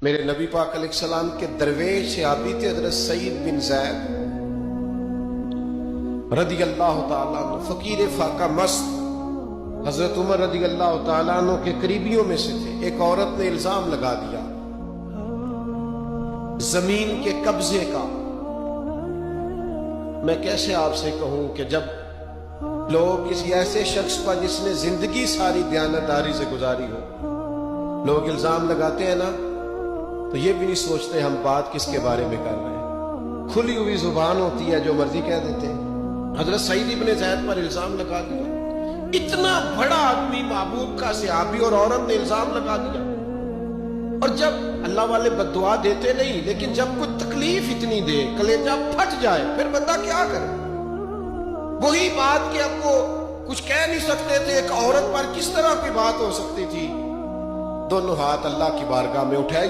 میرے نبی پاک علیہ السلام کے درویش صحابی تھے حضرت سعید بن زید رضی اللہ تعالیٰ عنہ، فقیر فاقہ مست حضرت عمر رضی اللہ تعالیٰ عنہ کے قریبیوں میں سے تھے۔ ایک عورت نے الزام لگا دیا زمین کے قبضے کا۔ میں کیسے آپ سے کہوں کہ جب لوگ کسی ایسے شخص پر جس نے زندگی ساری دیانتداری سے گزاری ہو، لوگ الزام لگاتے ہیں نا، تو یہ بھی نہیں سوچتے ہم بات کس کے بارے میں کر رہے ہیں۔ کھلی ہوئی زبان ہوتی ہے، جو مرضی کہہ دیتے ہیں۔ حضرت سعید بن زید پر الزام لگا دیا، اتنا بڑا آدمی، محبوب کا صحابی، اور عورت نے الزام لگا دیا۔ اور جب اللہ والے بد دعا دیتے نہیں، لیکن جب کوئی تکلیف اتنی دے، کلیجہ پھٹ جائے، پھر بندہ کیا کرے؟ وہی بات کہ اب وہ کچھ کہہ نہیں سکتے تھے، ایک عورت پر کس طرح کی بات ہو سکتی تھی؟ دونوں ہاتھ اللہ کی بارگاہ میں اٹھائے۔